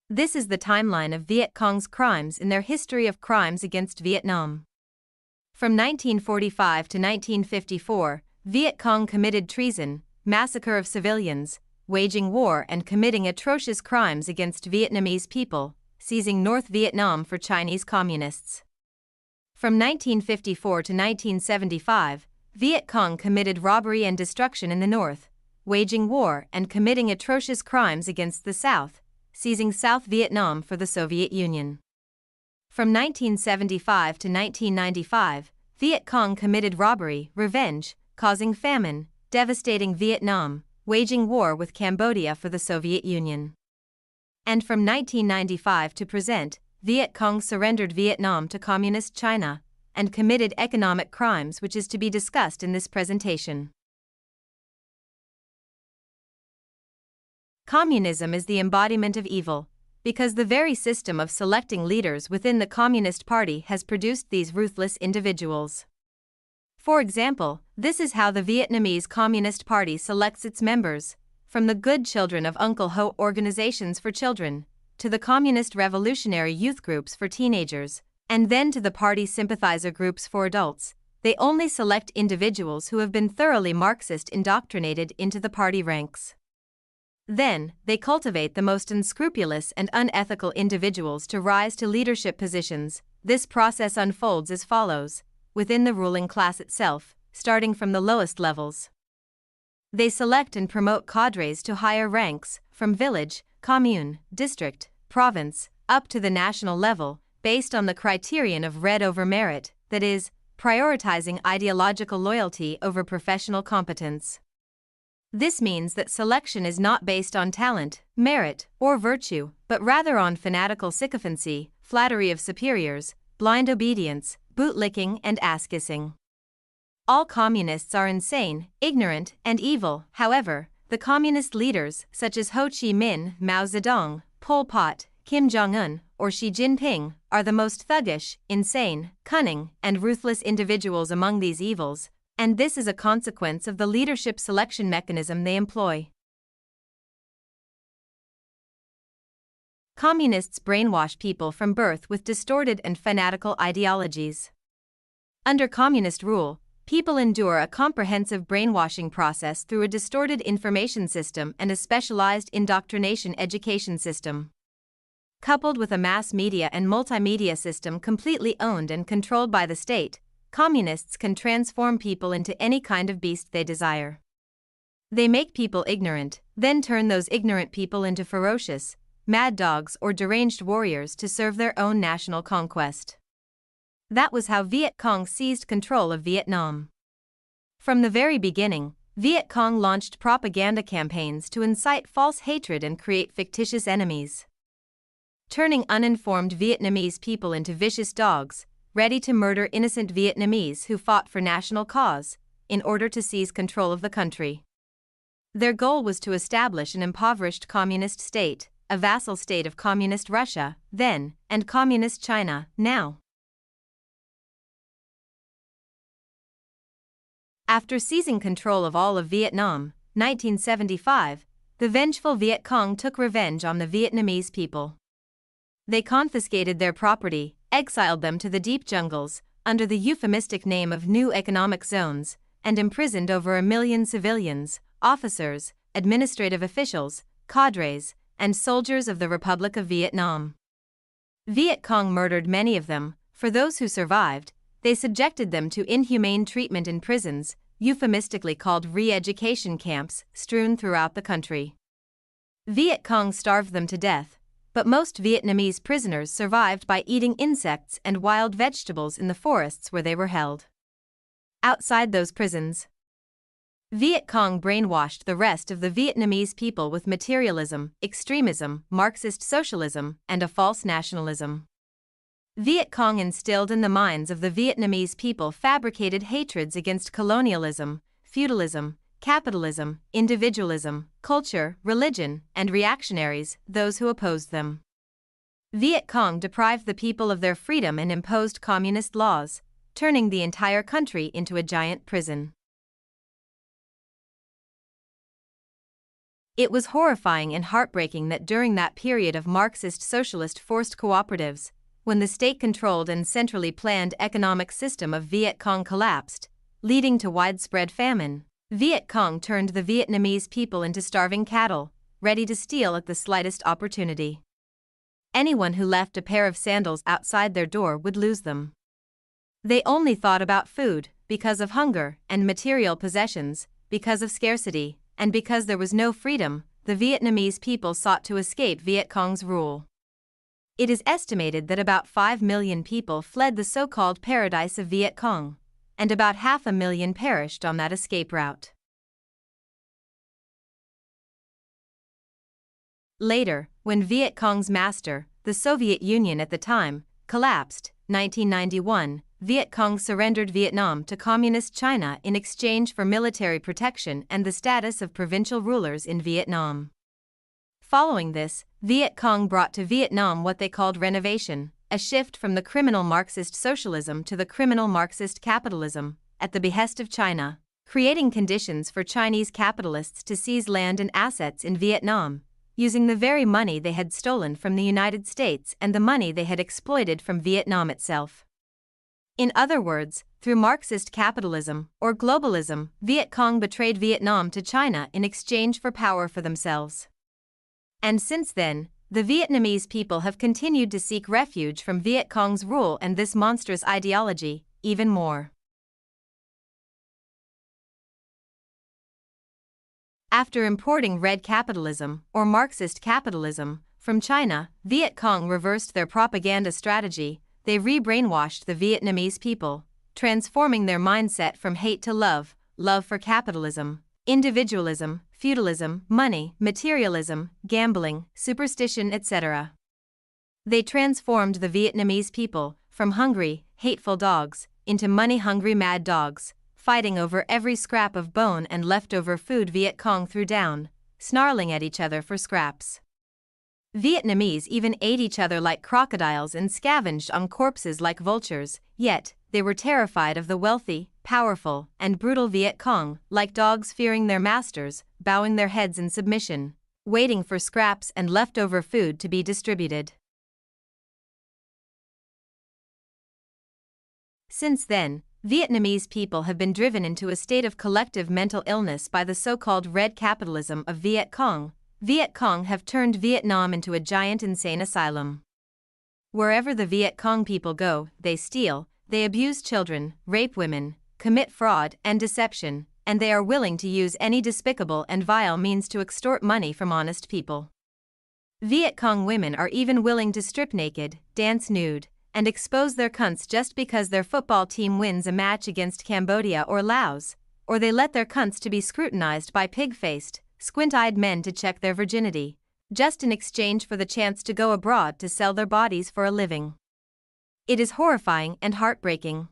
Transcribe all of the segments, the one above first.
This is the timeline of Vietcong's crimes in their history of crimes against Vietnam. From 1945 to 1954, Vietcong committed treason, massacre of civilians, waging war and committing atrocious crimes against Vietnamese people, seizing North Vietnam for Chinese communists. From 1954 to 1975, Vietcong committed robbery and destruction in the North, waging war and committing atrocious crimes against the South, seizing South Vietnam for the Soviet Union. From 1975 to 1995, Vietcong committed robbery, revenge, causing famine, devastating Vietnam, waging war with Cambodia for the Soviet Union. And from 1995 to present, Vietcong surrendered Vietnam to Communist China and committed economic crimes, which is to be discussed in this presentation. Communism is the embodiment of evil, because the very system of selecting leaders within the Communist Party has produced these ruthless individuals. For example, this is how the Vietnamese Communist Party selects its members, from the Good Children of Uncle Ho organizations for children, to the Communist Revolutionary Youth Groups for teenagers, and then to the party sympathizer groups for adults. They only select individuals who have been thoroughly Marxist indoctrinated into the party ranks. Then, they cultivate the most unscrupulous and unethical individuals to rise to leadership positions. This process unfolds as follows, within the ruling class itself, starting from the lowest levels. They select and promote cadres to higher ranks, from village, commune, district, province, up to the national level, based on the criterion of red over merit, that is, prioritizing ideological loyalty over professional competence. This means that selection is not based on talent, merit, or virtue, but rather on fanatical sycophancy, flattery of superiors, blind obedience, bootlicking, and ass-kissing. All communists are insane, ignorant, and evil. However, the communist leaders, such as Ho Chi Minh, Mao Zedong, Pol Pot, Kim Jong-un, or Xi Jinping, are the most thuggish, insane, cunning, and ruthless individuals among these evils, and this is a consequence of the leadership selection mechanism they employ. Communists brainwash people from birth with distorted and fanatical ideologies. Under communist rule, people endure a comprehensive brainwashing process through a distorted information system and a specialized indoctrination education system. Coupled with a mass media and multimedia system completely owned and controlled by the state, communists can transform people into any kind of beast they desire. They make people ignorant, then turn those ignorant people into ferocious, mad dogs or deranged warriors to serve their own national conquest. That was how Vietcong seized control of Vietnam. From the very beginning, Vietcong launched propaganda campaigns to incite false hatred and create fictitious enemies, turning uninformed Vietnamese people into vicious dogs, ready to murder innocent Vietnamese who fought for national cause, in order to seize control of the country. Their goal was to establish an impoverished communist state, a vassal state of communist Russia, then, and communist China, now. After seizing control of all of Vietnam, 1975, the vengeful Vietcong took revenge on the Vietnamese people. They confiscated their property, exiled them to the deep jungles, under the euphemistic name of New Economic Zones, and imprisoned over 1 million civilians, officers, administrative officials, cadres, and soldiers of the Republic of Vietnam. Vietcong murdered many of them. For those who survived, they subjected them to inhumane treatment in prisons, euphemistically called re-education camps, strewn throughout the country. Vietcong starved them to death, but most Vietnamese prisoners survived by eating insects and wild vegetables in the forests where they were held. Outside those prisons, Vietcong brainwashed the rest of the Vietnamese people with materialism, extremism, Marxist socialism, and a false nationalism. Vietcong instilled in the minds of the Vietnamese people fabricated hatreds against colonialism, feudalism, capitalism, individualism, culture, religion, and reactionaries, those who opposed them. Vietcong deprived the people of their freedom and imposed communist laws, turning the entire country into a giant prison. It was horrifying and heartbreaking that during that period of Marxist-socialist forced cooperatives, when the state-controlled and centrally planned economic system of Vietcong collapsed, leading to widespread famine, Vietcong turned the Vietnamese people into starving cattle, ready to steal at the slightest opportunity. Anyone who left a pair of sandals outside their door would lose them. They only thought about food, because of hunger, and material possessions, because of scarcity, and because there was no freedom. The Vietnamese people sought to escape Vietcong's rule. It is estimated that about 5 million people fled the so-called paradise of Vietcong, and about 500,000 perished on that escape route. Later, when Vietcong's master, the Soviet Union at the time, collapsed, 1991, Vietcong surrendered Vietnam to Communist China in exchange for military protection and the status of provincial rulers in Vietnam. Following this, Vietcong brought to Vietnam what they called renovation, a shift from the criminal Marxist socialism to the criminal Marxist capitalism, at the behest of China, creating conditions for Chinese capitalists to seize land and assets in Vietnam, using the very money they had stolen from the United States and the money they had exploited from Vietnam itself. In other words, through Marxist capitalism, or globalism, Vietcong betrayed Vietnam to China in exchange for power for themselves. And since then, the Vietnamese people have continued to seek refuge from Vietcong's rule and this monstrous ideology, even more. After importing red capitalism, or Marxist capitalism, from China, Vietcong reversed their propaganda strategy. They re-brainwashed the Vietnamese people, transforming their mindset from hate to love, love for capitalism, individualism, feudalism, money, materialism, gambling, superstition, etc. They transformed the Vietnamese people from hungry, hateful dogs into money-hungry mad dogs, fighting over every scrap of bone and leftover food Vietcong threw down, snarling at each other for scraps. Vietnamese even ate each other like crocodiles and scavenged on corpses like vultures, yet they were terrified of the wealthy, powerful, and brutal Vietcong, like dogs fearing their masters, bowing their heads in submission, waiting for scraps and leftover food to be distributed. Since then, Vietnamese people have been driven into a state of collective mental illness by the so-called red capitalism of Vietcong. Vietcong have turned Vietnam into a giant insane asylum. Wherever the Vietcong people go, they steal, they abuse children, rape women, commit fraud and deception, and they are willing to use any despicable and vile means to extort money from honest people. Vietcong women are even willing to strip naked, dance nude, and expose their cunts just because their football team wins a match against Cambodia or Laos, or they let their cunts to be scrutinized by pig-faced, squint-eyed men to check their virginity, just in exchange for the chance to go abroad to sell their bodies for a living. It is horrifying and heartbreaking.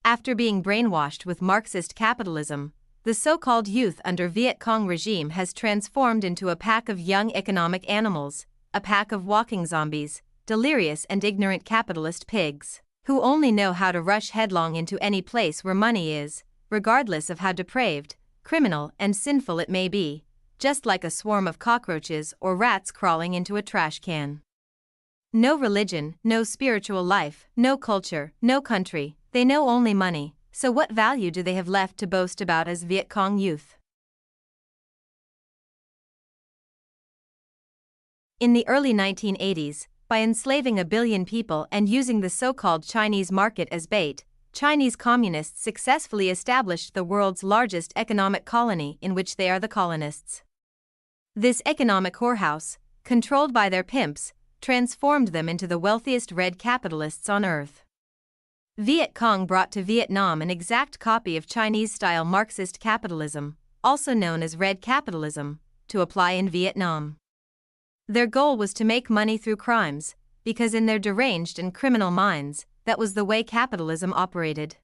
After being brainwashed with Marxist capitalism, the so-called youth under Vietcong regime has transformed into a pack of young economic animals, a pack of walking zombies, delirious and ignorant capitalist pigs, who only know how to rush headlong into any place where money is, regardless of how depraved, criminal, and sinful it may be, just like a swarm of cockroaches or rats crawling into a trash can. No religion, no spiritual life, no culture, no country, they know only money, so what value do they have left to boast about as Vietcong youth? In the early 1980s, by enslaving 1 billion people and using the so-called Chinese market as bait, Chinese communists successfully established the world's largest economic colony in which they are the colonists. This economic whorehouse, controlled by their pimps, transformed them into the wealthiest red capitalists on earth. Vietcong brought to Vietnam an exact copy of Chinese-style Marxist capitalism, also known as red capitalism, to apply in Vietnam. Their goal was to make money through crimes, because in their deranged and criminal minds, that was the way capitalism operated.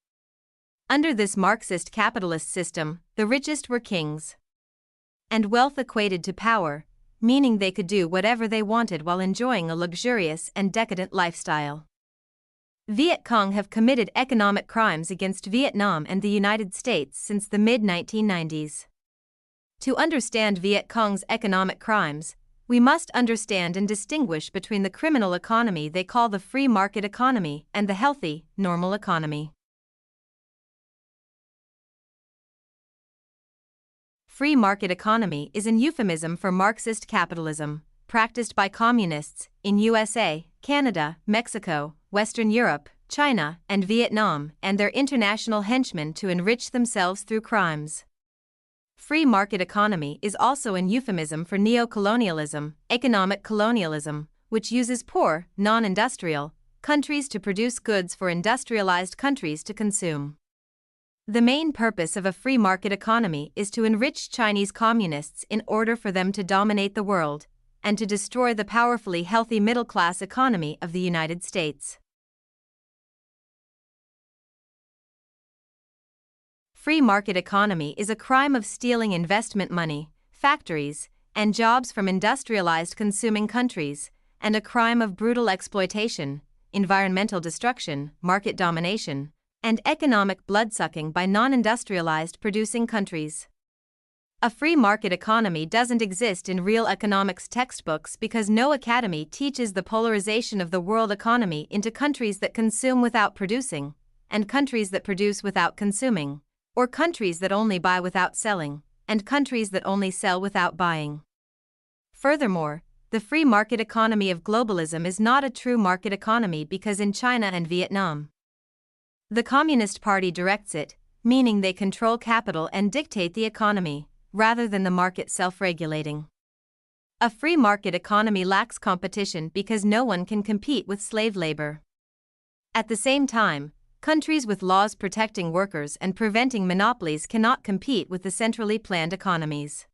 Under this Marxist capitalist system, the richest were kings. And wealth equated to power, meaning they could do whatever they wanted while enjoying a luxurious and decadent lifestyle. Vietcong have committed economic crimes against Vietnam and the United States since the mid-1990s. To understand Vietcong's economic crimes, we must understand and distinguish between the criminal economy they call the free market economy and the healthy, normal economy. Free market economy is an euphemism for Marxist capitalism, practiced by communists in USA, Canada, Mexico, Western Europe, China, and Vietnam, and their international henchmen to enrich themselves through crimes. Free market economy is also an euphemism for neo-colonialism, economic colonialism, which uses poor, non-industrial countries to produce goods for industrialized countries to consume. The main purpose of a free market economy is to enrich Chinese communists in order for them to dominate the world, and to destroy the powerfully healthy middle-class economy of the United States. Free market economy is a crime of stealing investment money, factories, and jobs from industrialized consuming countries, and a crime of brutal exploitation, environmental destruction, market domination, and economic bloodsucking by non-industrialized producing countries. A free market economy doesn't exist in real economics textbooks because no academy teaches the polarization of the world economy into countries that consume without producing, and countries that produce without consuming, or countries that only buy without selling, and countries that only sell without buying. Furthermore, the free market economy of globalism is not a true market economy because in China and Vietnam, the Communist Party directs it, meaning they control capital and dictate the economy, rather than the market self-regulating. A free market economy lacks competition because no one can compete with slave labor. At the same time, countries with laws protecting workers and preventing monopolies cannot compete with the centrally planned economies.